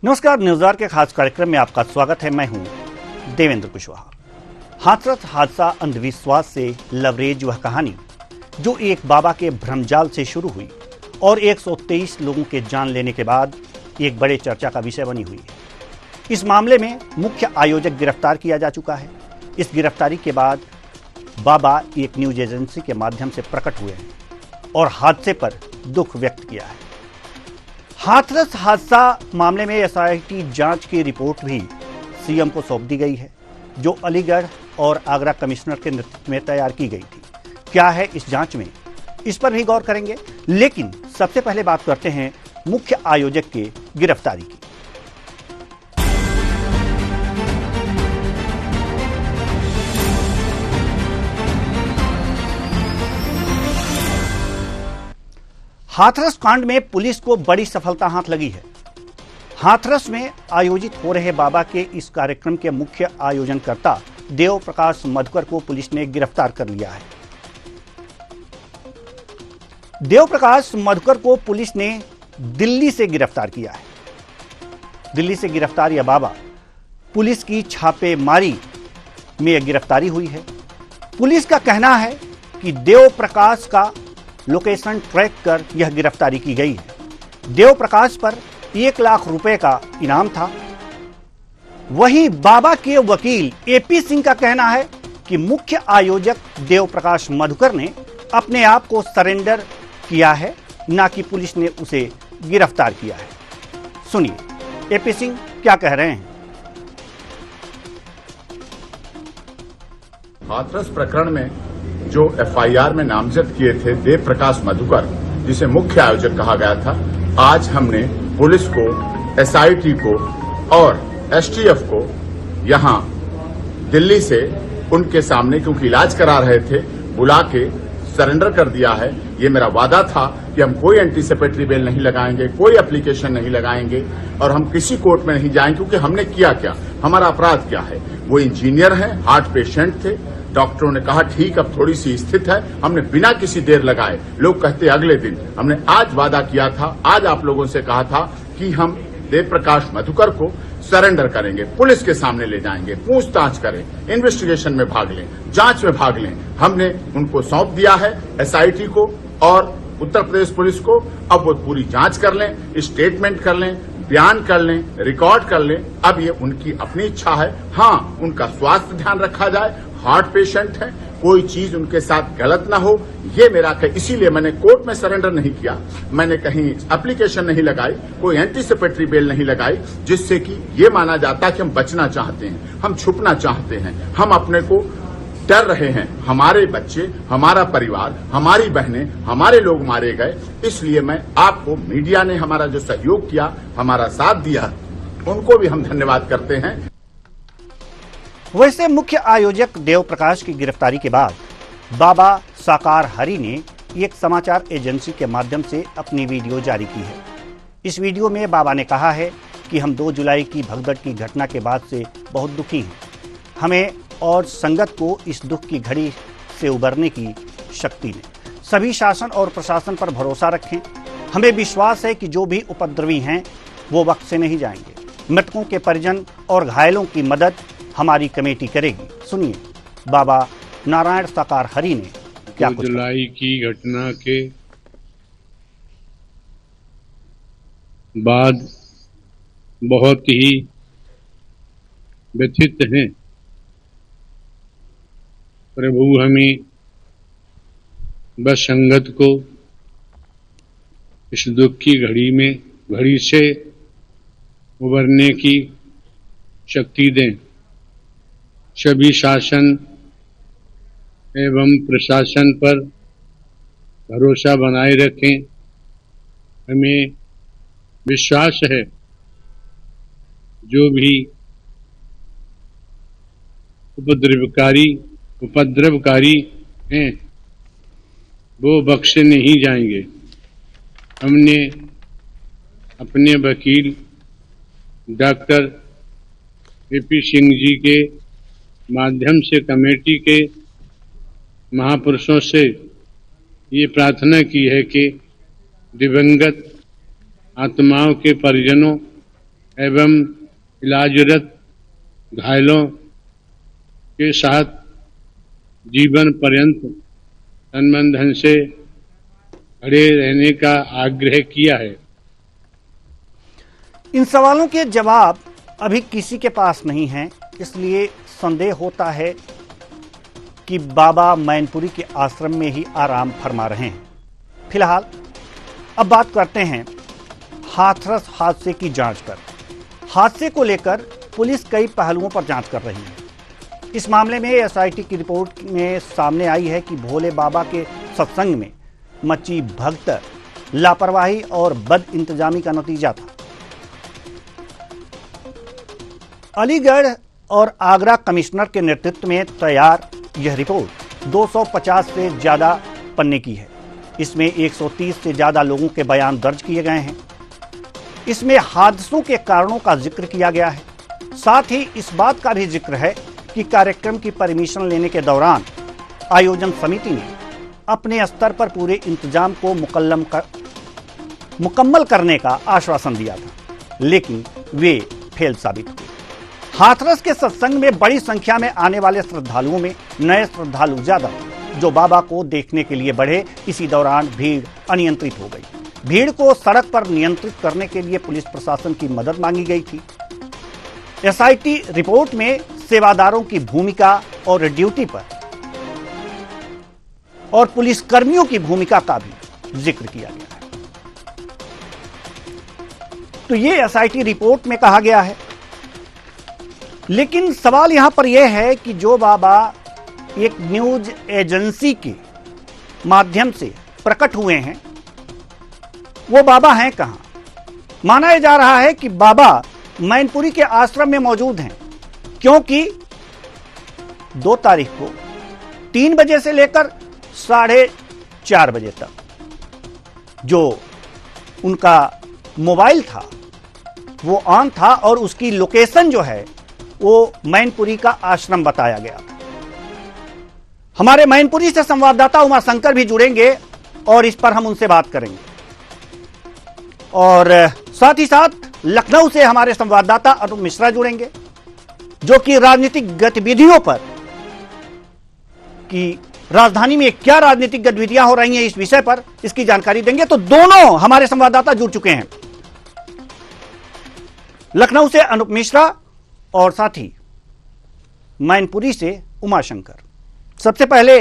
नमस्कार, न्यूज़आवर के खास कार्यक्रम में आपका स्वागत है। मैं हूं देवेंद्र कुशवाहा। हाथरस हादसा अंधविश्वास से लवरेज वह कहानी जो एक बाबा के भ्रमजाल से शुरू हुई और 123 लोगों के जान लेने के बाद एक बड़े चर्चा का विषय बनी हुई है। इस मामले में मुख्य आयोजक गिरफ्तार किया जा चुका है। इस गिरफ्तारी के बाद बाबा एक न्यूज एजेंसी के माध्यम से प्रकट हुए हैं और हादसे पर दुख व्यक्त किया है। हाथरस हादसा मामले में एसआईटी जांच की रिपोर्ट भी सीएम को सौंप दी गई है, जो अलीगढ़ और आगरा कमिश्नर के नेतृत्व में तैयार की गई थी। क्या है इस जांच में, इस पर भी गौर करेंगे, लेकिन सबसे पहले बात करते हैं मुख्य आयोजक की गिरफ्तारी की। हाथरस कांड में पुलिस को बड़ी सफलता हाथ लगी है। हाथरस में आयोजित हो रहे बाबा के इस कार्यक्रम के मुख्य आयोजनकर्ता देव प्रकाश मधुकर को पुलिस ने गिरफ्तार कर लिया है। देव प्रकाश मधुकर को पुलिस ने दिल्ली से गिरफ्तार किया है। दिल्ली से गिरफ्तार यह बाबा पुलिस की छापेमारी में यह गिरफ्तारी हुई है। पुलिस का कहना है कि देव प्रकाश का लोकेशन ट्रैक कर यह गिरफ्तारी की गई है। देव प्रकाश पर 1 लाख रुपए का इनाम था। वहीं बाबा के वकील एपी सिंह का कहना है कि मुख्य आयोजक देव प्रकाश मधुकर ने अपने आप को सरेंडर किया है, ना कि पुलिस ने उसे गिरफ्तार किया है। सुनिए एपी सिंह क्या कह रहे हैं। हाथरस प्रकरण में जो एफआईआर में नामजद किए थे देव प्रकाश मधुकर, जिसे मुख्य आयोजक कहा गया था, आज हमने पुलिस को, एसआईटी को और एसटीएफ को यहां दिल्ली से उनके सामने, क्योंकि इलाज करा रहे थे, बुला के सरेंडर कर दिया है। ये मेरा वादा था कि हम कोई एंटीसिपेटरी बेल नहीं लगाएंगे, कोई एप्लीकेशन नहीं लगाएंगे और हम किसी कोर्ट में नहीं जाएंगे, क्योंकि हमने किया क्या, हमारा अपराध क्या है। वो इंजीनियर हैं, हार्ट पेशेंट थे। डॉक्टरों ने कहा ठीक अब थोड़ी सी स्थित है। हमने बिना किसी देर लगाए, लोग कहते अगले दिन, हमने आज वादा किया था, आज आप लोगों से कहा था कि हम देव प्रकाश मधुकर को सरेंडर करेंगे, पुलिस के सामने ले जाएंगे, पूछताछ करें, इन्वेस्टिगेशन में भाग लें, जांच में भाग लें। हमने उनको सौंप दिया है एसआईटी को और उत्तर प्रदेश पुलिस को। अब वो पूरी जांच कर लें, स्टेटमेंट कर लें, बयान कर लें, रिकॉर्ड कर लें। अब ये उनकी अपनी इच्छा है। हाँ, उनका स्वास्थ्य ध्यान रखा जाए, हार्ट पेशेंट है, कोई चीज उनके साथ गलत ना हो, ये मेरा इसीलिए मैंने कोर्ट में सरेंडर नहीं किया, मैंने कहीं एप्लीकेशन नहीं लगाई, कोई एंटीसिपेटरी बेल नहीं लगाई, जिससे कि ये माना जाता कि हम बचना चाहते हैं, हम छुपना चाहते हैं, हम अपने को डर रहे हैं, हमारे बच्चे, हमारा परिवार, हमारी बहनें, हमारे लोग मारे गए। इसलिए मैं आपको, मीडिया ने हमारा जो सहयोग किया, हमारा साथ दिया, उनको भी हम धन्यवाद करते हैं। वैसे मुख्य आयोजक देव प्रकाश की गिरफ्तारी के बाद बाबा साकार हरि ने एक समाचार एजेंसी के माध्यम से अपनी वीडियो जारी की है। इस वीडियो में बाबा ने कहा है कि हम 2 जुलाई की भगदड़ की घटना के बाद से बहुत दुखी हैं। हमें और संगत को इस दुख की घड़ी से उबरने की शक्ति दें। सभी शासन और प्रशासन पर भरोसा रखें। हमें विश्वास है कि जो भी उपद्रवी हैं वो वक्त से नहीं जाएंगे। मृतकों के परिजन और घायलों की मदद हमारी कमेटी करेगी। सुनिए बाबा नारायण साकार हरि ने क्या कुछ। 2 जुलाई की घटना के बाद बहुत ही व्यथित हैं। प्रभु हमें बस संगत को इस दुख की घड़ी से उबरने की शक्ति दें। सभी शासन एवं प्रशासन पर भरोसा बनाए रखें। हमें विश्वास है जो भी उपद्रवकारी हैं वो बख्शे नहीं जाएंगे। हमने अपने वकील डॉक्टर एपी सिंह जी के माध्यम से कमेटी के महापुरुषों से ये प्रार्थना की है कि दिवंगत आत्माओं के परिजनों एवं इलाजरत घायलों के साथ जीवन पर्यंत तन मन धन से खड़े रहने का आग्रह किया है। इन सवालों के जवाब अभी किसी के पास नहीं है, इसलिए संदेह होता है कि बाबा मैनपुरी के आश्रम में ही आराम फरमा रहे हैं। फिलहाल अब बात करते हैं हाथरस हादसे की जांच पर। हादसे को लेकर पुलिस कई पहलुओं पर जांच कर रही है। इस मामले में एसआईटी की रिपोर्ट में सामने आई है कि भोले बाबा के सत्संग में मची भगदड़ लापरवाही और बद इंतजामी का नतीजा था। अलीगढ़ और आगरा कमिश्नर के नेतृत्व में तैयार यह रिपोर्ट 250 से ज्यादा पन्ने की है। इसमें 130 से ज्यादा लोगों के बयान दर्ज किए गए हैं। इसमें हादसों के कारणों का जिक्र किया गया है। साथ ही इस बात का भी जिक्र है कि कार्यक्रम की परमिशन लेने के दौरान आयोजन समिति ने अपने स्तर पर पूरे इंतजाम को मुकम्मल करने का आश्वासन दिया था, लेकिन वे फेल साबित हुए। हाथरस के सत्संग में बड़ी संख्या में आने वाले श्रद्धालुओं में नए श्रद्धालु ज्यादा थे, जो बाबा को देखने के लिए बढ़े। इसी दौरान भीड़ अनियंत्रित हो गई। भीड़ को सड़क पर नियंत्रित करने के लिए पुलिस प्रशासन की मदद मांगी गई थी। एसआईटी रिपोर्ट में सेवादारों की भूमिका और ड्यूटी पर और पुलिस कर्मियों की भूमिका का भी जिक्र किया गया है। तो ये एसआईटी रिपोर्ट में कहा गया है। लेकिन सवाल यहां पर यह है कि जो बाबा एक न्यूज एजेंसी के माध्यम से प्रकट हुए हैं, वो बाबा हैं कहां? माना जा रहा है कि बाबा मैनपुरी के आश्रम में मौजूद हैं, क्योंकि 2 तारीख को 3 बजे से लेकर 4:30 बजे तक जो उनका मोबाइल था वो ऑन था और उसकी लोकेशन जो है वो मैनपुरी का आश्रम बताया गया। हमारे मैनपुरी से संवाददाता उमाशंकर भी जुड़ेंगे और इस पर हम उनसे बात करेंगे। और साथ ही साथ लखनऊ से हमारे संवाददाता अनूप मिश्रा जुड़ेंगे, जो कि राजनीतिक गतिविधियों पर कि राजधानी में क्या राजनीतिक गतिविधियां हो रही हैं इस विषय पर इसकी जानकारी देंगे। तो दोनों हमारे संवाददाता जुड़ चुके हैं, लखनऊ से अनूप मिश्रा और साथ ही मैनपुरी से उमाशंकर। सबसे पहले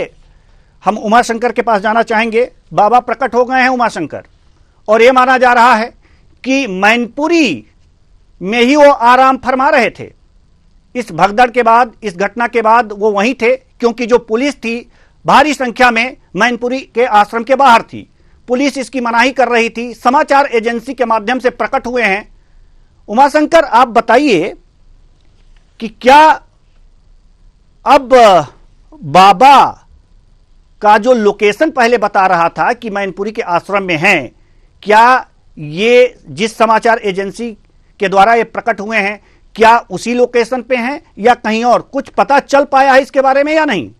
हम उमाशंकर के पास जाना चाहेंगे। बाबा प्रकट हो गए हैं उमाशंकर, और यह माना जा रहा है कि मैनपुरी में ही वो आराम फरमा रहे थे। इस भगदड़ के बाद, इस घटना के बाद वो वहीं थे, क्योंकि जो पुलिस थी भारी संख्या में मैनपुरी के आश्रम के बाहर थी। पुलिस इसकी मनाही कर रही थी। समाचार एजेंसी के माध्यम से प्रकट हुए हैं। उमाशंकर, आप बताइए कि क्या अब बाबा का जो लोकेशन पहले बता रहा था कि मैनपुरी के आश्रम में हैं, क्या ये जिस समाचार एजेंसी के द्वारा ये प्रकट हुए हैं, क्या उसी लोकेशन पे हैं या कहीं और? कुछ पता चल पाया है इसके बारे में या नहीं?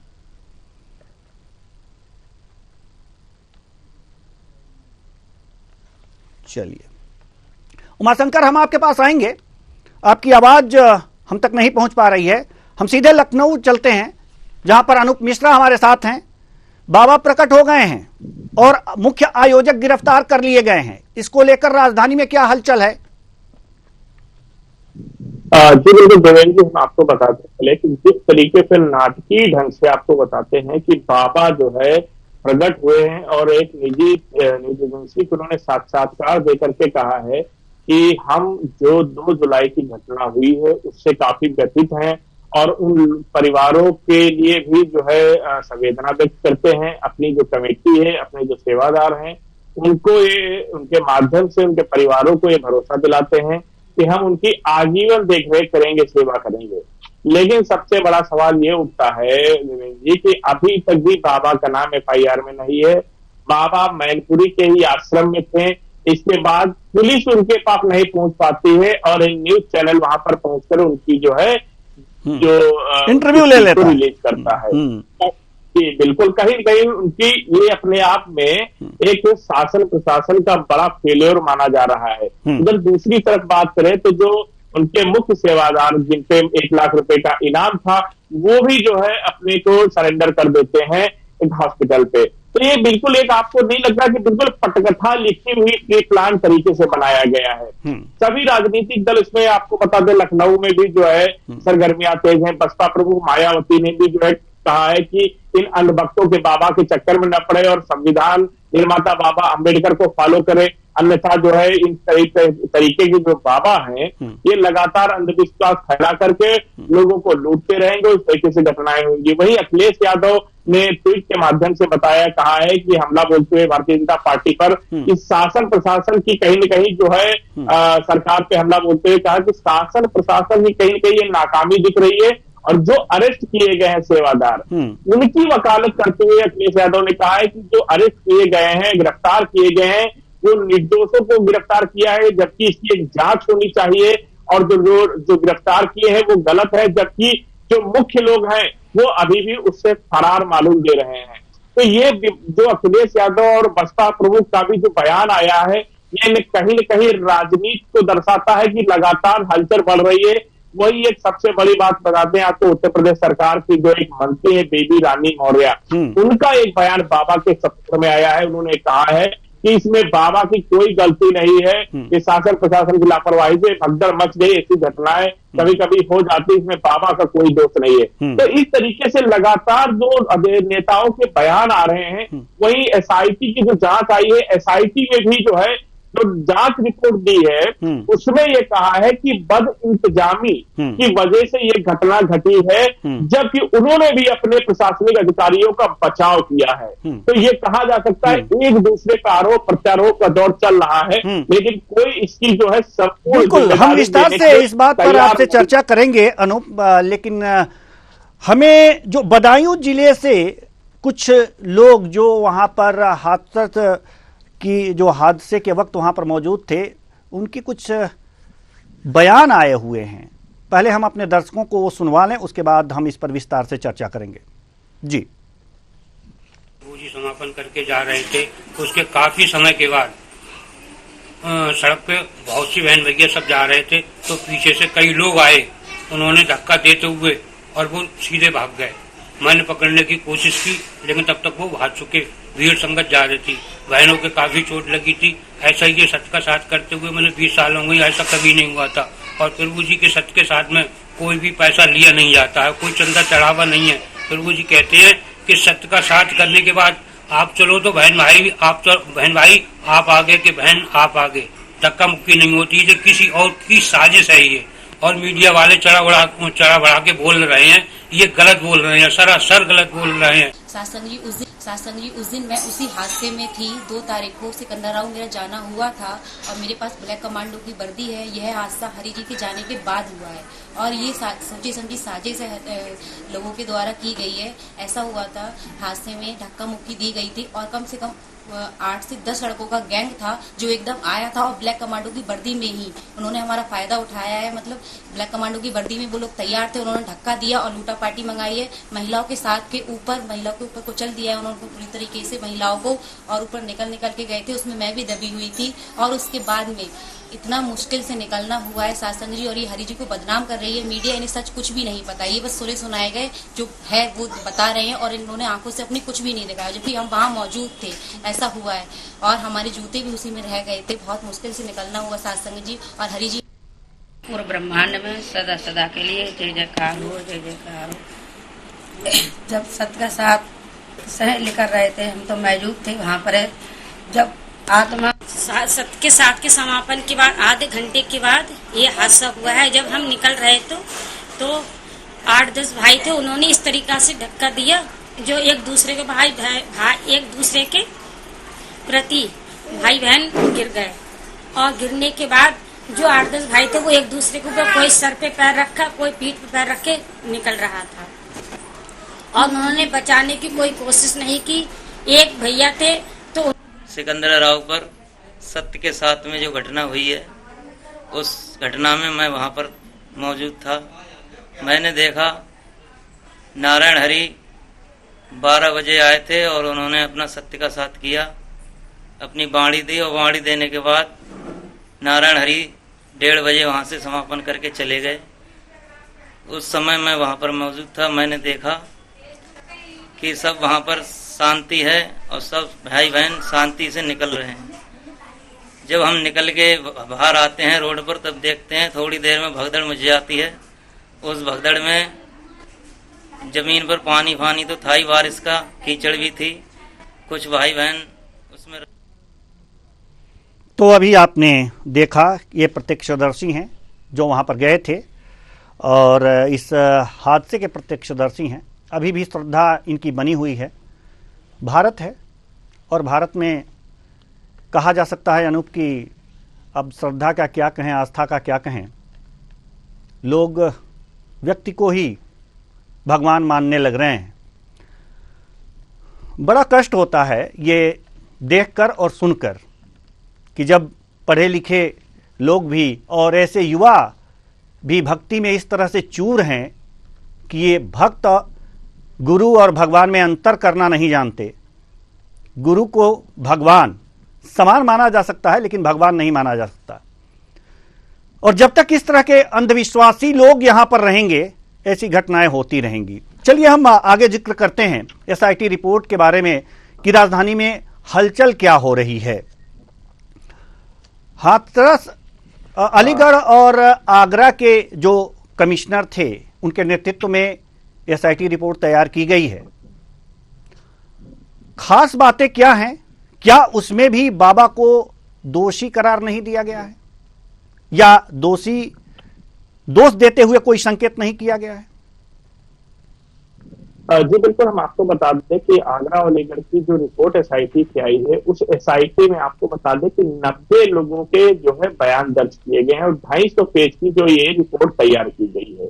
चलिए उमाशंकर, हम आपके पास आएंगे। आपकी आवाज हम तक नहीं पहुंच पा रही है। हम सीधे लखनऊ चलते हैं, जहां पर अनूप मिश्रा हमारे साथ हैं। बाबा प्रकट हो गए हैं और मुख्य आयोजक गिरफ्तार कर लिए गए हैं। इसको लेकर राजधानी में क्या हलचल है? जी बिल्कुल देवेंद्र जी, हम आपको बताते हैं पहले कि जिस तरीके से नाटकीय ढंग से आपको बताते हैं कि बाबा जो है प्रकट हुए हैं और एक निजी न्यूज एजेंसी को उन्होंने साक्षात्कार देकर के कहा है कि हम जो 2 जुलाई की घटना हुई है उससे काफी व्यथित हैं और उन परिवारों के लिए भी जो है संवेदना व्यक्त करते हैं। अपनी जो कमेटी है, अपने जो सेवादार हैं, उनको ये, उनके माध्यम से उनके परिवारों को ये भरोसा दिलाते हैं कि हम उनकी आजीवन देखरेख करेंगे, सेवा करेंगे। लेकिन सबसे बड़ा सवाल ये उठता है देवेंद्र जी कि अभी तक भी बाबा का नाम एफआईआर में नहीं है। बाबा मैनपुरी के ही आश्रम में थे। इसके बाद पुलिस उनके पास नहीं पहुंच पाती है और न्यूज चैनल वहां पर पहुंचकर उनकी जो है जो इंटरव्यू ले लेता है, रिलीज करता है। जी बिल्कुल, कहीं न कहीं उनकी ये अपने आप में एक शासन प्रशासन का बड़ा फेलियर माना जा रहा है। उधर दूसरी तरफ बात करें तो जो उनके मुख्य सेवादार जिनपे 1 लाख रुपए का इनाम था, वो भी जो है अपने को सरेंडर कर देते हैं एक हॉस्पिटल पे। तो ये बिल्कुल एक आपको नहीं लग रहा कि बिल्कुल पटकथा लिखी हुई प्री प्लान तरीके से बनाया गया है। सभी राजनीतिक दल इसमें आपको बता दें, लखनऊ में भी जो है सरगर्मियां तेज हैं। बसपा प्रमुख मायावती ने भी जो है कहा है कि इन अंधभक्तों के बाबा के चक्कर में न पड़े और संविधान निर्माता बाबा अंबेडकर को फॉलो करे, अन्यथा जो है इन तरीके के जो बाबा हैं ये लगातार अंधविश्वास फैला करके लोगों को लूटते रहेंगे, उस तरीके से घटनाएं होंगी। वही अखिलेश यादव ने ट्वीट के माध्यम से बताया, कहा है कि हमला बोलते हुए भारतीय जनता पार्टी पर इस शासन प्रशासन की कहीं न कहीं जो है सरकार पे हमला बोलते हुए कहा कि शासन प्रशासन की कहीं न कहीं ये नाकामी दिख रही है और जो अरेस्ट किए गए हैं सेवादार उनकी वकालत करते हुए अखिलेश यादव ने कहा है कि जो अरेस्ट किए गए हैं, गिरफ्तार किए गए हैं, वो निर्दोषों को गिरफ्तार किया है, जबकि इसकी एक जांच होनी चाहिए और जो गिरफ्तार किए हैं वो गलत है, जबकि जो मुख्य लोग हैं वो अभी भी उससे फरार मालूम दे रहे हैं। तो ये जो अखिलेश यादव और बसपा प्रमुख का भी जो बयान आया है, ये कहीं न कहीं राजनीति को दर्शाता है कि लगातार हलचल बढ़ रही है। वही एक सबसे बड़ी बात बताते हैं आपको, उत्तर प्रदेश सरकार की जो एक मंत्री है बेबी रानी मौर्य, उनका एक बयान बाबा के सत्र में आया है। उन्होंने कहा है कि इसमें बाबा की कोई गलती नहीं है, ये शासन प्रशासन की लापरवाही से भगदड़ मच गई, ऐसी घटनाएं कभी कभी हो जाती, इसमें बाबा का कोई दोष नहीं है। तो इस तरीके से लगातार जो नेताओं के बयान आ रहे हैं, वही एसआईटी की जो जांच आई है, एसआईटी में भी जो है जो जांच रिपोर्ट दी है उसमें ये कहा है कि बद इंतजामी की वजह से ये घटना घटी है, जबकि उन्होंने भी अपने प्रशासनिक अधिकारियों का बचाव किया है। तो ये कहा जा सकता है एक दूसरे का आरोप प्रत्यारोप का दौर चल रहा है, लेकिन कोई इसकी जो है संपूर्ण बिल्कुल हम विस्तार से इस बात पर आपसे चर्चा करेंगे अनूप, लेकिन हमें जो बदायूं जिले से कुछ लोग जो वहां पर कि जो हादसे के वक्त वहां पर मौजूद थे, उनकी कुछ बयान आए हुए हैं। पहले हम अपने दर्शकों को वो सुनवा लें, उसके बाद हम इस पर विस्तार से चर्चा करेंगे। जी पूजी समापन करके जा रहे थे, उसके काफी समय के बाद सड़क पे बहुत सी बहन भैया सब जा रहे थे, तो पीछे से कई लोग आए, उन्होंने धक्का देते हुए और वो सीधे भाग गए। मैंने पकड़ने की कोशिश की, लेकिन तब तक वो भाग चुके। भीड़ संगत जा रही थी, बहनों के काफी चोट लगी थी। ऐसा ये सत्य का साथ करते हुए मैंने 20 साल हो गए, ऐसा कभी नहीं हुआ था। और प्रभु जी के सत्य के साथ में कोई भी पैसा लिया नहीं जाता है, कोई चंदा चढ़ावा नहीं है। प्रभु जी कहते हैं कि सत्य का साथ करने के बाद आप चलो तो बहन भाई आप चलो, बहन भाई आप आगे के बहन आप आगे, धक्का मुक्की नहीं होती। ये किसी और की साजिश है ये, और मीडिया वाले चढ़ा बढ़ा के बोल रहे हैं, ये गलत बोल रहे हैं, सरासर गलत बोल रहे हैं। शासन जी उस दिन मैं उसी हादसे में थी। 2 तारीख को सिकंदराबाद मेरा जाना हुआ था और मेरे पास ब्लैक कमांडो की वर्दी है। यह हादसा हरि जी के जाने के बाद हुआ है और ये सोची समझी साजिश लोगों के द्वारा की गई है। ऐसा हुआ था, हादसे में धक्का मुक्की दी गई थी और कम से कम 8 से 10 लड़कों का गैंग था जो एकदम आया था और ब्लैक कमांडो की वर्दी में ही उन्होंने हमारा फायदा उठाया है। मतलब ब्लैक कमांडो की वर्दी में वो लोग तैयार थे, उन्होंने धक्का दिया और लूटा पार्टी मंगाई है। महिलाओं के साथ के ऊपर, महिलाओं के ऊपर कुचल दिया है उन्होंने पूरी तरीके से महिलाओं को, और ऊपर निकल के गए थे, उसमें मैं भी दबी हुई थी। और उसके बाद में इतना मुश्किल से निकलना हुआ है। शासन जी और ये हरि जी को बदनाम कर रही है मीडिया, इन्हें सच कुछ भी नहीं पता, ये बस सुनाए गए जो है वो बता रहे हैं और इन्होंने आंखों से अपनी कुछ भी नहीं दिखाया, जबकि हम वहाँ मौजूद थे। ऐसा हुआ है और हमारे जूते भी उसी में रह गए थे। बहुत मुश्किल से निकलना हुआ शासन जी और हरि जी। पूरे ब्रह्मांड में सदा सदा के लिए जय जयकार हो, जय जयकार हो। जब सत्य का साथ सह लेकर रहे थे, हम तो मौजूद थे वहाँ पर। जब आत्मा सत्य के साथ के समापन के बाद आधे घंटे के बाद ये हादसा हुआ है। जब हम निकल रहे तो 8-10 भाई थे, उन्होंने इस तरीका से धक्का दिया जो एक दूसरे के भाई एक दूसरे के प्रति भाई बहन गिर गए। और गिरने के बाद जो 8-10 भाई थे वो एक दूसरे के ऊपर, कोई सर पे पैर रखा, कोई पीठ पे पैर रख के निकल रहा था और उन्होंने बचाने की कोई कोशिश नहीं की। एक भैया थे तो सिकंदराबाद पर सत्य के साथ में जो घटना हुई है, उस घटना में मैं वहाँ पर मौजूद था। मैंने देखा नारायण हरि 12 बजे आए थे और उन्होंने अपना सत्य का साथ किया, अपनी बाणी दी और बाणी देने के बाद नारायण हरि 1:30 बजे वहाँ से समापन करके चले गए। उस समय मैं वहाँ पर मौजूद था। मैंने देखा कि सब वहाँ पर शांति है और सब भाई बहन शांति से निकल रहे हैं। जब हम निकल के बाहर आते हैं रोड पर, तब देखते हैं थोड़ी देर में भगदड़ मच जाती है। उस भगदड़ में जमीन पर पानी फानी तो था ही, बारिश का कीचड़ भी थी, कुछ भाई बहन उसमें। तो अभी आपने देखा, ये प्रत्यक्षदर्शी हैं जो वहाँ पर गए थे और इस हादसे के प्रत्यक्षदर्शी हैं। अभी भी श्रद्धा इनकी बनी हुई है। भारत है और भारत में कहा जा सकता है अनूप कि अब श्रद्धा का क्या कहें, आस्था का क्या कहें, लोग व्यक्ति को ही भगवान मानने लग रहे हैं। बड़ा कष्ट होता है ये देखकर और सुनकर कि जब पढ़े लिखे लोग भी और ऐसे युवा भी भक्ति में इस तरह से चूर हैं कि ये भक्त गुरु और भगवान में अंतर करना नहीं जानते। गुरु को भगवान समान माना जा सकता है लेकिन भगवान नहीं माना जा सकता। और जब तक इस तरह के अंधविश्वासी लोग यहां पर रहेंगे, ऐसी घटनाएं होती रहेंगी। चलिए हम आगे जिक्र करते हैं एसआईटी रिपोर्ट के बारे में कि राजधानी में हलचल क्या हो रही है। हाथरस अलीगढ़ और आगरा के जो कमिश्नर थे उनके नेतृत्व में एसआईटी रिपोर्ट तैयार की गई है। खास बातें क्या हैं? क्या उसमें भी बाबा को दोषी करार नहीं दिया गया है या दोष देते हुए कोई संकेत नहीं किया गया है? जी बिल्कुल, हम आपको बता दें कि आगरा और अलीगढ़ की जो रिपोर्ट एसआईटी की आई है, उस एसआईटी में आपको बता दें कि 90 लोगों के जो है बयान दर्ज किए गए हैं और 250 पेज की जो ये रिपोर्ट तैयार की गई है,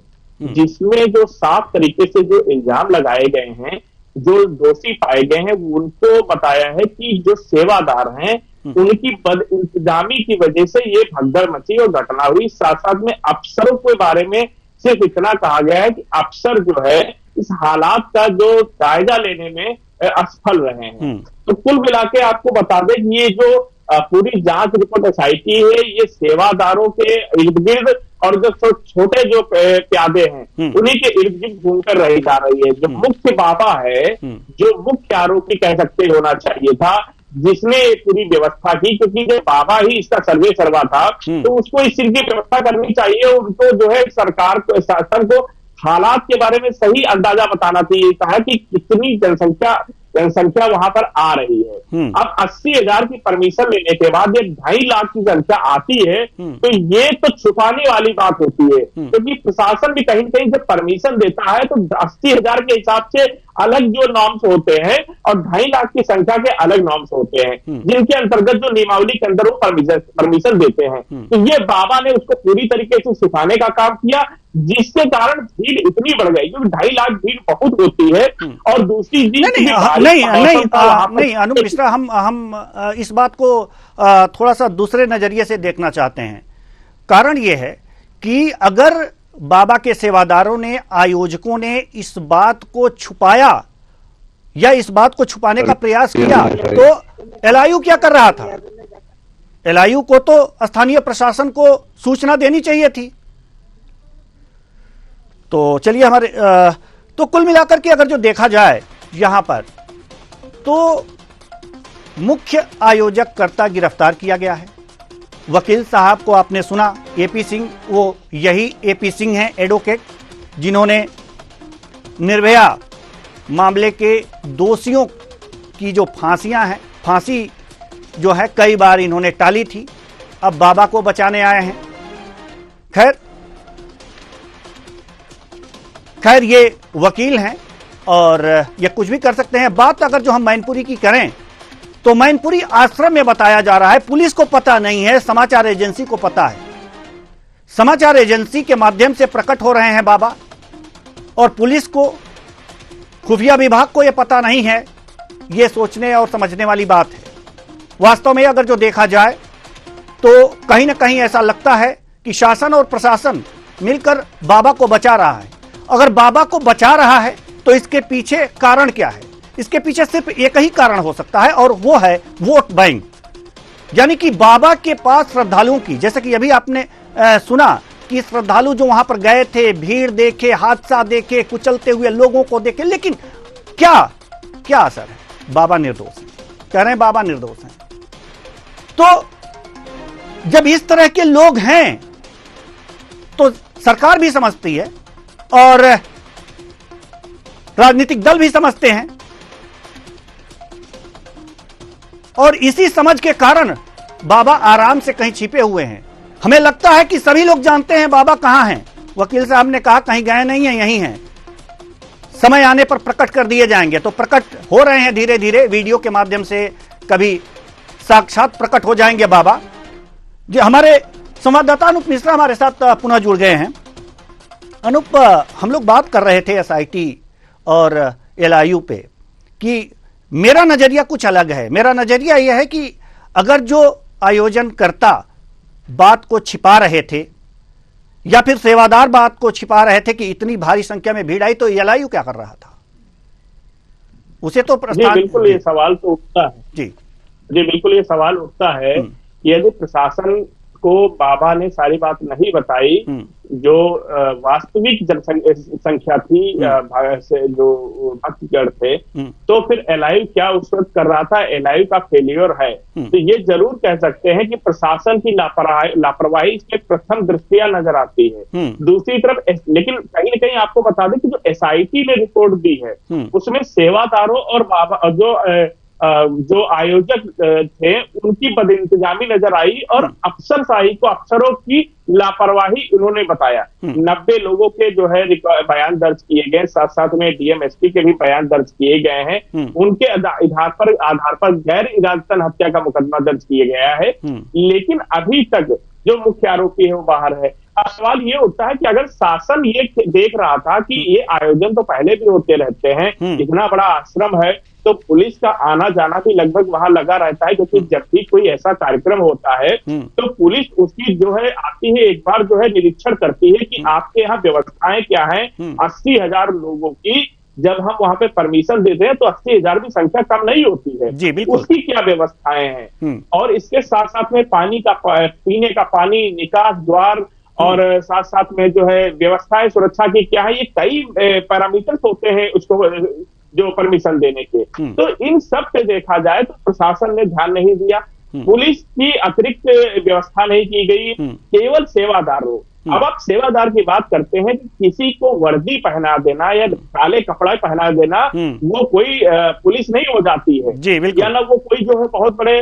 जिसमें जो साफ तरीके से जो इल्जाम लगाए गए हैं, जो दोषी पाए गए हैं, उनको बताया है कि जो सेवादार हैं उनकी बद इंतजामी की वजह से ये भगदड़ मची और घटना हुई। साथ साथ में अफसरों के बारे में सिर्फ इतना कहा गया है कि अफसर जो है इस हालात का जो जायजा लेने में असफल रहे हैं। तो कुल मिला के आपको बता दें कि ये जो पूरी जांच रिपोर्ट एसआईटी है, ये सेवादारों के इर्द गिर्द और जो छोटे जो प्यादे हैं उन्हीं के इर्द गिर्द घूमकर रही जा रही है। जो मुख्य बाबा है, जो मुख्य आरोपी कह सकते होना चाहिए था, जिसने पूरी व्यवस्था की, क्योंकि जो बाबा ही इसका सर्वे सर्वा था, तो उसको इस चीज की व्यवस्था करनी चाहिए। उनको जो है सरकार को, शासन को हालात के बारे में सही अंदाजा बताना चाहिए था कि कितनी जनसंख्या वहां पर आ रही है। अब 80,000 की परमिशन लेने के बाद ये 2.5 लाख की संख्या आती है, तो ये तो छुपाने वाली बात होती है, क्योंकि प्रशासन भी कहीं न कहीं जब परमिशन देता है तो 80,000 के हिसाब से अलग जो नॉर्म्स होते हैं और 2.5 लाख की संख्या के अलग नॉर्म्स होते हैं, जिनके अंतर्गत जो नियमावली के अंदर वो परमिशन देते हैं। तो ये बाबा ने उसको पूरी तरीके से छुपाने का काम किया, जिसके कारण भीड़ इतनी बढ़ गई, क्योंकि 2.5 लाख भीड़ बहुत होती है। और दूसरी चीज नहीं अनूप मिश्रा, हम इस बात को थोड़ा सा दूसरे नजरिए से देखना चाहते हैं। कारण यह है कि अगर बाबा के सेवादारों ने, आयोजकों ने इस बात को छुपाया या इस बात को छुपाने का प्रयास किया, तो एलआईयू क्या कर रहा था? एलआईयू को तो स्थानीय प्रशासन को सूचना देनी चाहिए थी। तो चलिए हमारे तो कुल मिलाकर के अगर जो देखा जाए यहां पर, तो मुख्य आयोजक कर्ता गिरफ्तार किया गया है। वकील साहब को आपने सुना, एपी सिंह, वो यही एपी सिंह हैं एडवोकेट, जिन्होंने निर्भया मामले के दोषियों की जो फांसियां हैं, फांसी जो है कई बार इन्होंने टाली थी, अब बाबा को बचाने आए हैं। खैर ये वकील हैं और ये कुछ भी कर सकते हैं। बात अगर जो हम मैनपुरी की करें तो मैनपुरी आश्रम में बताया जा रहा है, पुलिस को पता नहीं है, समाचार एजेंसी को पता है। समाचार एजेंसी के माध्यम से प्रकट हो रहे हैं बाबा, और पुलिस को, खुफिया विभाग को यह पता नहीं है। यह सोचने और समझने वाली बात है। वास्तव में अगर जो देखा जाए तो कहीं ना कहीं ऐसा लगता है कि शासन और प्रशासन मिलकर बाबा को बचा रहा है। अगर बाबा को बचा रहा है तो इसके पीछे कारण क्या है? इसके पीछे सिर्फ एक ही कारण हो सकता है और वो है वोट बैंक। यानी कि बाबा के पास श्रद्धालुओं की, जैसे कि अभी आपने सुना कि श्रद्धालु जो वहां पर गए थे, भीड़ देखे, हादसा देखे, कुचलते हुए लोगों को देखे, लेकिन क्या असर है? बाबा निर्दोष है, कह रहे हैं बाबा निर्दोष हैं। तो जब इस तरह के लोग हैं तो सरकार भी समझती है और राजनीतिक दल भी समझते हैं, और इसी समझ के कारण बाबा आराम से कहीं छिपे हुए हैं। हमें लगता है कि सभी लोग जानते हैं बाबा कहां हैं। वकील साहब ने कहा कहीं गए नहीं हैं, यहीं हैं, समय आने पर प्रकट कर दिए जाएंगे। तो प्रकट हो रहे हैं धीरे धीरे वीडियो के माध्यम से, कभी साक्षात प्रकट हो जाएंगे बाबा। जो हमारे संवाददाता अनूप मिश्रा हमारे साथ पुनः जुड़ गए हैं। अनूप, हम लोग बात कर रहे थे एसआईटी और एलआईयू पे कि मेरा नजरिया कुछ अलग है। मेरा नजरिया यह है कि अगर जो आयोजनकर्ता बात को छिपा रहे थे या फिर सेवादार बात को छिपा रहे थे कि इतनी भारी संख्या में भीड़ आई, तो एलआईयू क्या कर रहा था? उसे तो प्रस्ताव। बिल्कुल ये सवाल तो उठता है जी, बिल्कुल ये सवाल उठता है कि यदि प्रशासन को बाबा ने सारी बात नहीं बताई, जो वास्तविक जनसंख्या थी से जो भक्तगण थे, तो फिर एलआईयू क्या उस वक्त कर रहा था? एलआईयू का फेलियर है। तो ये जरूर कह सकते हैं कि प्रशासन की लापरवाही इसमें प्रथम दृष्टिया नजर आती है। दूसरी तरफ लेकिन कहीं न कहीं आपको बता दें कि जो एसआईटी ने रिपोर्ट दी है उसमें सेवादारों और बाबा जो आयोजक थे उनकी बदइंतजामी नजर आई और अफसरशाही को, अफसरों की लापरवाही उन्होंने बताया। 90 लोगों के जो है बयान दर्ज किए गए, साथ साथ में डीएमएसपी के भी बयान दर्ज किए गए हैं। उनके आधार पर गैर इरादतन हत्या का मुकदमा दर्ज किया गया है, लेकिन अभी तक जो मुख्य आरोपी है वो बाहर है। अब सवाल ये उठता है कि अगर शासन ये देख रहा था कि ये आयोजन तो पहले भी होते रहते हैं, इतना बड़ा आश्रम है, तो पुलिस का आना जाना भी लगभग वहां लगा रहता है, क्योंकि जब भी कोई ऐसा कार्यक्रम होता है तो पुलिस उसकी जो है आती है, एक बार जो है निरीक्षण करती है कि आपके यहाँ व्यवस्थाएं क्या हैं। 80,000 लोगों की जब हम वहां पे परमिशन देते हैं तो 80,000 की संख्या कम नहीं होती है जी, उसकी क्या व्यवस्थाएं हैं। और इसके साथ साथ में पानी का, पीने का पानी, निकास द्वार और साथ साथ में जो है व्यवस्थाएं सुरक्षा की क्या है, ये कई पैरामीटर्स होते हैं उसको जो परमिशन देने के। तो इन सब पे देखा जाए तो प्रशासन ने ध्यान नहीं दिया, पुलिस की अतिरिक्त व्यवस्था नहीं की गई, केवल सेवादारों। अब आप सेवादार की बात करते हैं कि किसी को वर्दी पहना देना या काले कपड़े पहना देना वो कोई पुलिस नहीं हो जाती है जी, या ना वो कोई जो है बहुत बड़े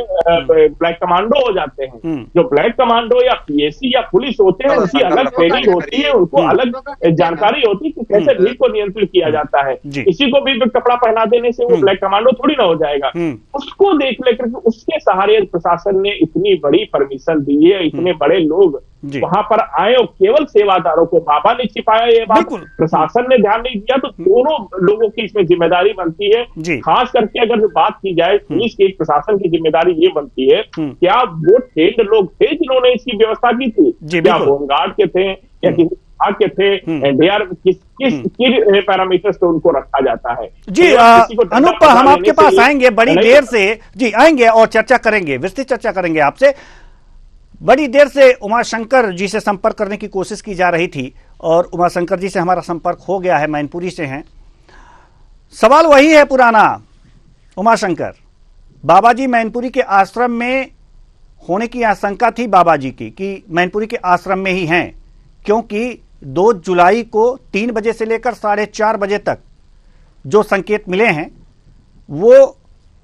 ब्लैक कमांडो हो जाते हैं। जो ब्लैक कमांडो या पीएसी या पुलिस होते हैं उनकी अलग ट्रेनिंग होती है, उनको अलग जानकारी होती है कि कैसे भीड़ को नियंत्रित किया जाता है। किसी को भी कपड़ा पहना देने से वो ब्लैक कमांडो थोड़ी ना हो जाएगा। उसको देख लेकर उसके सहारे प्रशासन ने इतनी बड़ी परमिशन दी है, इतने बड़े लोग वहां पर आए और केवल सेवादारों को बाबा ने छिपाया, ये बात प्रशासन ने ध्यान नहीं दिया। तो दोनों लोगों की इसमें जिम्मेदारी बनती है। खास करके अगर बात की जाए पुलिस की, प्रशासन की जिम्मेदारी ये बनती है, क्या वो ट्रेंड लोग थे जिन्होंने इसकी व्यवस्था की थी? क्या होमगार्ड के थे या किसी विभाग के थे? एनडीआर किस पैरामीटर्स पे उनको रखा जाता है? जी अनूप, हम आपके पास आएंगे बड़ी देर से, जी आएंगे और चर्चा करेंगे, विस्तृत चर्चा करेंगे आपसे। बड़ी देर से उमाशंकर जी से संपर्क करने की कोशिश की जा रही थी और उमाशंकर जी से हमारा संपर्क हो गया है, मैनपुरी से हैं। सवाल वही है पुराना उमाशंकर, बाबा जी मैनपुरी के आश्रम में होने की आशंका थी बाबा जी की कि मैनपुरी के आश्रम में ही हैं, क्योंकि 2 जुलाई को 3 बजे से लेकर 4:30 बजे तक जो संकेत मिले हैं, वो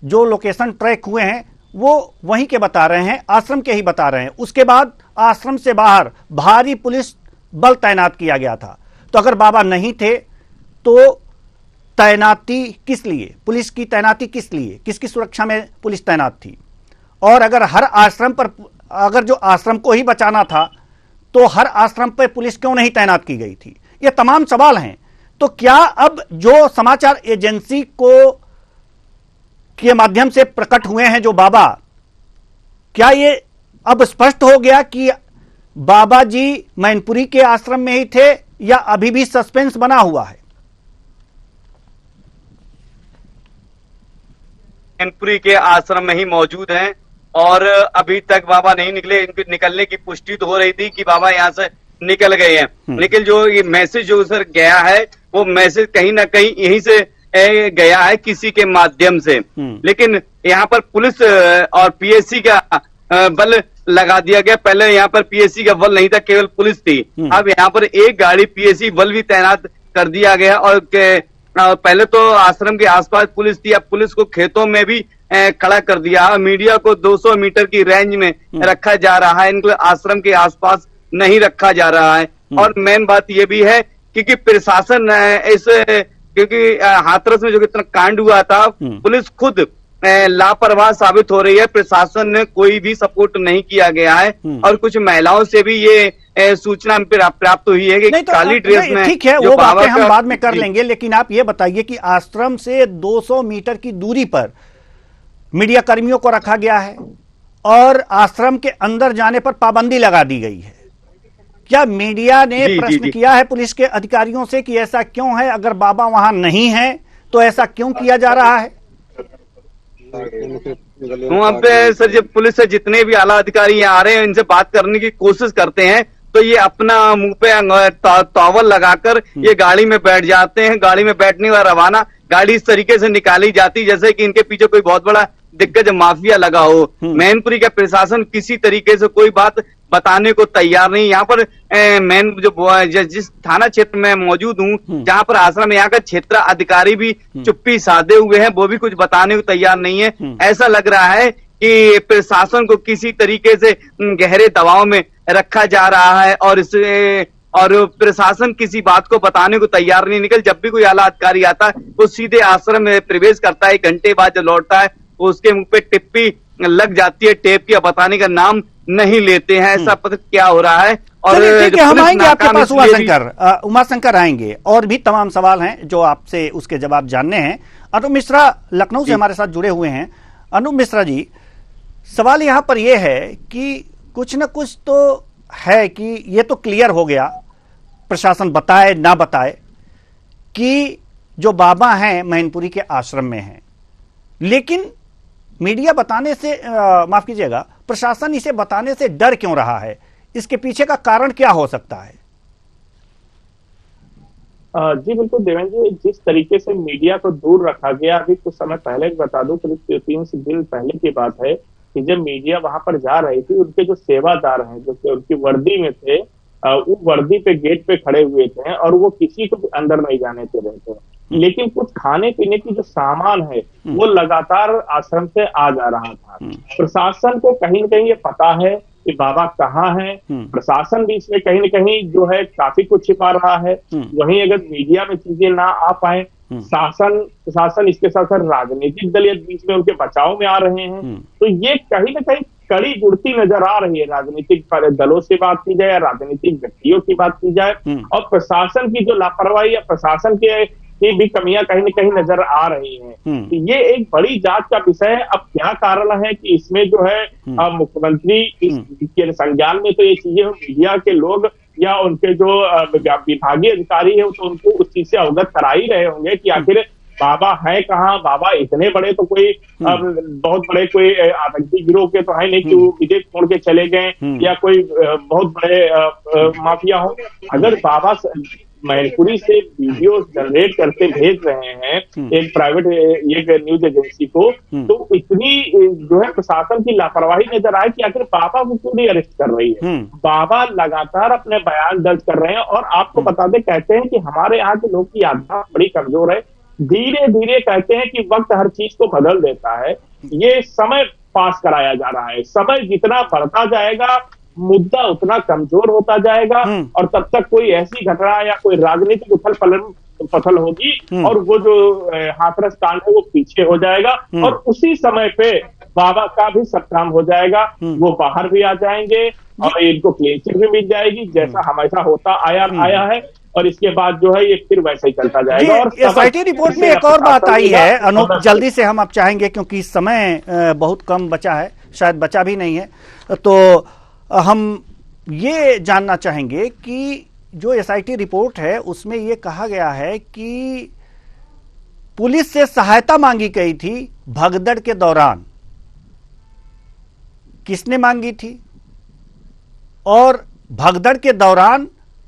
जो लोकेशन ट्रैक हुए हैं वो वहीं के बता रहे हैं, आश्रम के ही बता रहे हैं। उसके बाद आश्रम से बाहर भारी पुलिस बल तैनात किया गया था। तो अगर बाबा नहीं थे तो तैनाती किस लिए, पुलिस की तैनाती किस लिए, किसकी सुरक्षा में पुलिस तैनात थी? और अगर हर आश्रम पर, अगर जो आश्रम को ही बचाना था तो हर आश्रम पर पुलिस क्यों नहीं तैनात की गई थी? ये तमाम सवाल हैं। तो क्या अब जो समाचार एजेंसी को के माध्यम से प्रकट हुए हैं जो बाबा, क्या ये अब स्पष्ट हो गया कि बाबा जी मैनपुरी के आश्रम में ही थे या अभी भी सस्पेंस बना हुआ है? मैनपुरी के आश्रम में ही मौजूद हैं और अभी तक बाबा नहीं निकले। इनके निकलने की पुष्टि तो हो रही थी कि बाबा यहाँ से निकल गए हैं, लेकिन जो ये मैसेज जो सर गया है वो मैसेज कहीं ना कहीं यहीं से गया है किसी के माध्यम से। लेकिन यहाँ पर पुलिस और पीएससी का बल लगा दिया गया। पहले यहाँ पर पीएससी का बल नहीं था, केवल पुलिस थी। अब यहाँ पर एक गाड़ी पीएससी बल भी तैनात कर दिया गया और पहले तो आश्रम के आसपास पुलिस थी, अब पुलिस को खेतों में भी खड़ा कर दिया। मीडिया को 200 मीटर की रेंज में रखा जा रहा है, इनको आश्रम के आसपास नहीं रखा जा रहा है। और मेन बात ये भी है क्योंकि प्रशासन इस क्योंकि हाथरस में जो इतना कांड हुआ था, पुलिस खुद लापरवाह साबित हो रही है। प्रशासन ने कोई भी सपोर्ट नहीं किया गया है और कुछ महिलाओं से भी ये सूचना प्राप्त हुई है कि काली ड्रेस में। ठीक है, वो बातें हम बाद में कर लेंगे, लेकिन आप ये बताइए कि आश्रम से 200 मीटर की दूरी पर मीडिया कर्मियों को रखा गया है और आश्रम के अंदर जाने पर पाबंदी लगा दी गई है। क्या मीडिया ने प्रश्न किया है पुलिस के अधिकारियों से कि ऐसा क्यों है? अगर बाबा वहां नहीं है तो ऐसा क्यों किया जा रहा है? वहाँ पे सर जब पुलिस से जितने भी आला अधिकारी यहाँ आ रहे हैं, इनसे बात करने की कोशिश करते हैं तो ये अपना मुंह पे टॉवल लगाकर ये गाड़ी में बैठ जाते हैं। गाड़ी में बैठने का रवाना गाड़ी इस तरीके से निकाली जाती जैसे कि इनके पीछे कोई बहुत बड़ा दिग्गज माफिया लगा हो। मैनपुरी का प्रशासन किसी तरीके से कोई बात बताने को तैयार नहीं। यहाँ पर मैं जिस थाना क्षेत्र में मौजूद हूँ, जहाँ पर आश्रम, यहाँ का क्षेत्र अधिकारी भी चुप्पी साधे हुए हैं, वो भी कुछ बताने को तैयार नहीं है। ऐसा लग रहा है कि प्रशासन को किसी तरीके से गहरे दबाव में रखा जा रहा है और प्रशासन किसी बात को बताने को तैयार नहीं निकल। जब भी कोई आला अधिकारी आता है वो सीधे आश्रम में प्रवेश करता है, 1 घंटे बाद जब लौटता है उसके मुंह पे टिप्पी लग जाती है, टेप की बताने का नाम नहीं लेते हैं। ऐसा पता क्या हो रहा है। और ठीक है, हम आएंगे आपके पास उमाशंकर आएंगे और भी तमाम सवाल हैं जो आपसे उसके जवाब जानने हैं। अनूप मिश्रा लखनऊ से हमारे साथ जुड़े हुए हैं। अनूप मिश्रा जी, सवाल यहां पर यह है कि कुछ न कुछ तो है कि ये तो क्लियर हो गया, प्रशासन बताए ना बताए, कि जो बाबा हैं मैनपुरी के आश्रम में हैं, लेकिन मीडिया बताने से माफ कीजिएगा, प्रशासन इसे बताने से डर क्यों रहा है? इसके पीछे का कारण क्या हो सकता है? जी बिल्कुल देवेंद्र जी, जिस तरीके से मीडिया को दूर रखा गया, अभी कुछ समय पहले बता दूं, करीब 3 दिन पहले की बात है कि जब मीडिया वहां पर जा रही थी, उनके जो सेवादार हैं जो कि उनकी वर्दी में थे, वो वर्दी पे गेट पे खड़े हुए थे और वो किसी को भी अंदर नहीं जाने दे रहे थे। लेकिन कुछ खाने पीने की जो सामान है वो लगातार आश्रम से आ जा रहा था। प्रशासन को कहीं न कहीं ये पता है कि बाबा कहाँ है। प्रशासन भी इसमें कहीं न कहीं जो है काफी कुछ छिपा रहा है। वहीं अगर मीडिया में चीजें ना आ पाए, प्रशासन इसके साथ साथ राजनीतिक दल बीच में उनके बचाव में आ रहे हैं, तो ये कहीं न कहीं कड़ी गुड़ती नजर आ रही है। राजनीतिक दलों से बात की जाए या राजनीतिक व्यक्तियों की बात की जाए, और प्रशासन की जो लापरवाही या प्रशासन के भी कमियां कहीं न कहीं नजर आ रही हैं। तो ये एक बड़ी जांच का विषय है। अब क्या कारण है कि इसमें जो है मुख्यमंत्री के संज्ञान में तो ये चीजें मीडिया के लोग या उनके जो विभागीय अधिकारी है तो उनको उस चीज से अवगत करा ही रहे होंगे कि आखिर बाबा है कहाँ। बाबा इतने बड़े तो कोई बहुत बड़े कोई आतंकी गिरोह के तो है नहीं कि वो विदेश छोड़ के चले गए या कोई बहुत बड़े माफिया हो। अगर बाबा मैनपुरी से वीडियो जनरेट करके भेज रहे हैं एक प्राइवेट एक न्यूज एजेंसी को, तो इतनी जो है प्रशासन की लापरवाही नजर आए कि आखिर बाबा को क्यों नहीं अरेस्ट कर रही है। बाबा लगातार अपने बयान दर्ज कर रहे हैं और आपको बता दें, कहते हैं कि हमारे यहाँ के लोग की याददाश्त बड़ी कमजोर है। धीरे धीरे कहते हैं कि वक्त हर चीज को बदल देता है। ये समय पास कराया जा रहा है। समय जितना बढ़ता जाएगा मुद्दा उतना कमजोर होता जाएगा और तब तक कोई ऐसी घटना या कोई राजनीतिक उथल पथल होगी और वो जो हाथरस कांड है वो पीछे हो जाएगा और उसी समय पे बाबा का भी सब काम हो जाएगा। वो बाहर भी आ जाएंगे और इनको क्लीन चिट भी मिल जाएगी, जैसा हमेशा होता आया है। और इसके बाद जो है ये फिर वैसे ही चलता जाएगा। और एसआईटी रिपोर्ट में एक और बात आई है अनूप, जल्दी से हम अब चाहेंगे क्योंकि समय बहुत कम बचा है, शायद बचा भी नहीं है, तो हम ये जानना चाहेंगे कि जो एसआईटी रिपोर्ट है उसमें ये कहा गया है कि पुलिस से सहायता मांगी गई थी भगदड़ के दौरान, किसने मांगी थी? और भगदड़ के दौरान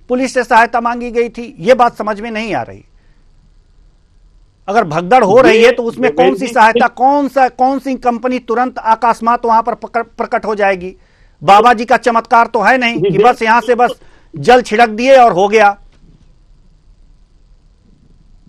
पुलिस से सहायता मांगी गई थी, यह बात समझ में नहीं आ रही। अगर भगदड़ हो रही है तो उसमें कौन सी सहायता, कौन सी कंपनी तुरंत अकस्मात वहां पर प्रकट हो जाएगी? बाबा जी का चमत्कार तो है नहीं कि बस यहां से बस जल छिड़क दिए और हो गया।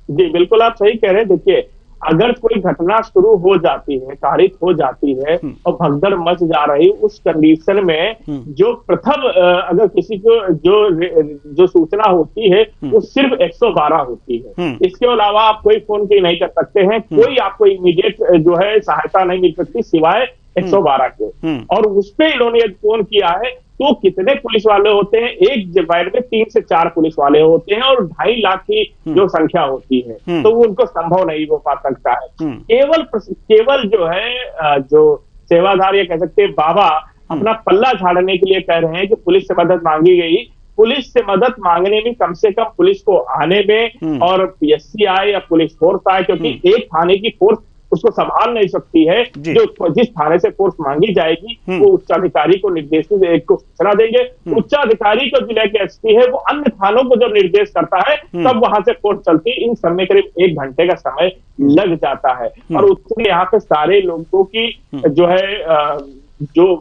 जी बिल्कुल आप सही कह रहे हैं। देखिए, अगर कोई घटना शुरू हो जाती है, कारित हो जाती है और भगदड़ मच जा रही, उस कंडीशन में जो प्रथम अगर किसी को जो सूचना होती है वो सिर्फ 112 होती है। इसके अलावा आप कोई फोन की नहीं कर सकते हैं, कोई आपको इमीडिएट जो है सहायता नहीं मिल सकती सिवाय 112 के। और उस पे इन्होंने फोन किया है तो कितने पुलिस वाले होते हैं? एक जवाब में 3 से 4 पुलिस वाले होते हैं और 2.5 लाख की जो संख्या होती है, तो वो उनको संभव नहीं हो पा सकता है। केवल जो है जो सेवादार, ये कह सकते हैं बाबा, अपना पल्ला झाड़ने के लिए कह रहे हैं कि पुलिस से मदद मांगी गई। पुलिस से मदद मांगने में कम से कम पुलिस को आने में और पीएससी आए या पुलिस फोर्स आए, क्योंकि एक थाने की फोर्स उसको संभाल नहीं सकती है। जो जिस थाने से फोर्स मांगी जाएगी वो उच्चाधिकारी को निर्देश को सूचना देंगे। उच्चाधिकारी को जिले के एसपी है वो अन्य थानों को जब निर्देश करता है तब वहां से फोर्स चलती है। इन सब में करीब 1 घंटे का समय लग जाता है। और उसमें यहाँ पे सारे लोगों की जो है जो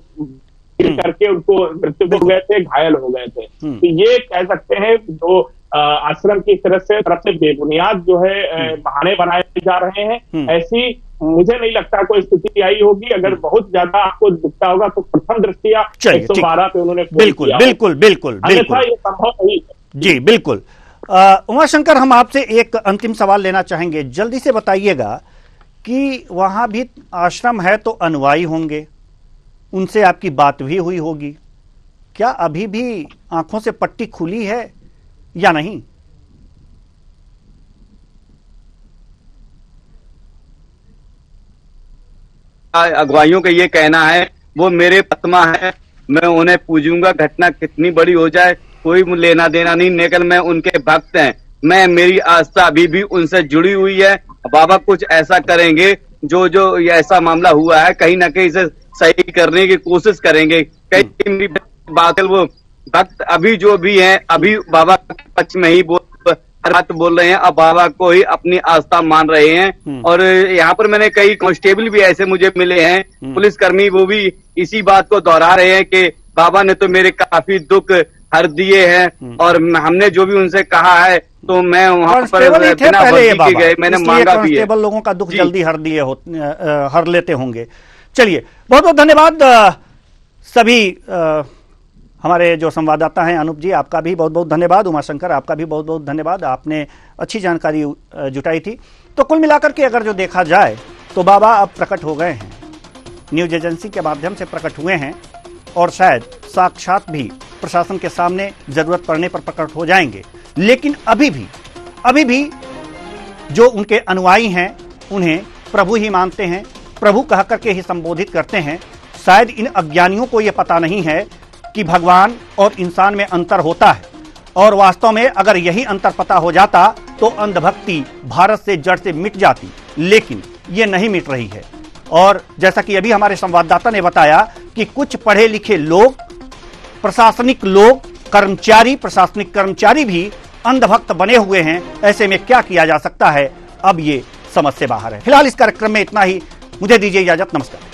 करके उनको मृत्यु हो गए थे, घायल हो गए थे। तो ये कह सकते हैं जो आश्रम की तरफ से बेबुनियाद जो है बहाने बनाए जा रहे हैं। ऐसी मुझे नहीं लगता कोई स्थिति आई होगी। अगर बहुत ज्यादा आपको दिखता होगा तो प्रथम दृष्टिया 112 पे उन्होंने बिल्कुल अन्यथा ये संभव नहीं है। जी बिल्कुल। उमाशंकर, हम आपसे एक अंतिम सवाल लेना चाहेंगे, जल्दी से बताइएगा कि वहां भी आश्रम है तो अनुयायी होंगे, उनसे आपकी बात भी हुई होगी, क्या अभी भी आंखों से पट्टी खुली है या नहीं? अगुवाइयों का ये कहना है वो मेरे पत्मा है, मैं उन्हें पूजूंगा, घटना कितनी बड़ी हो जाए कोई लेना देना नहीं, लेकिन मैं उनके भक्त हैं, मैं मेरी आस्था अभी भी उनसे जुड़ी हुई है। बाबा कुछ ऐसा करेंगे जो ऐसा मामला हुआ है कहीं ना कहीं इसे सही करने की कोशिश करेंगे। कई मेरी बात वो भक्त अभी जो भी हैं अभी बाबा के पक्ष में ही बात बोल रहे हैं, अब बाबा को ही अपनी आस्था मान रहे हैं। और यहाँ पर मैंने कई कांस्टेबल भी ऐसे मुझे मिले हैं, पुलिसकर्मी, वो भी इसी बात को दोहरा रहे हैं कि बाबा ने तो मेरे काफी दुख हर दिए हैं और हमने जो भी उनसे कहा है तो मैं वहां पर बिना वर्दी के गए मैंने मांगा भी है। लोगों का दुख जल्दी हर लेते होंगे। चलिए, बहुत बहुत धन्यवाद सभी हमारे जो संवाददाता हैं। अनूप जी, आपका भी बहुत बहुत धन्यवाद। उमाशंकर, आपका भी बहुत बहुत धन्यवाद, आपने अच्छी जानकारी जुटाई थी। तो कुल मिलाकर के अगर जो देखा जाए तो बाबा अब प्रकट हो गए हैं, न्यूज एजेंसी के माध्यम से प्रकट हुए हैं और शायद साक्षात भी प्रशासन के सामने जरूरत पड़ने पर प्रकट हो जाएंगे। लेकिन अभी भी जो उनके अनुयायी हैं उन्हें प्रभु ही मानते हैं, प्रभु कह करके ही संबोधित करते हैं। शायद इन अज्ञानियों को यह पता नहीं है कि भगवान और इंसान में अंतर होता है, और वास्तव में अगर यही अंतर पता हो जाता तो अंधभक्ति भारत से जड़ से मिट जाती, लेकिन ये नहीं मिट रही है। और जैसा कि अभी हमारे संवाददाता ने बताया कि कुछ पढ़े लिखे लोग, प्रशासनिक प्रशासनिक कर्मचारी भी अंधभक्त बने हुए हैं। ऐसे में क्या किया जा सकता है, अब ये समझ से बाहर है। फिलहाल इस कार्यक्रम में इतना ही, मुझे दीजिए इजाजत, नमस्कार।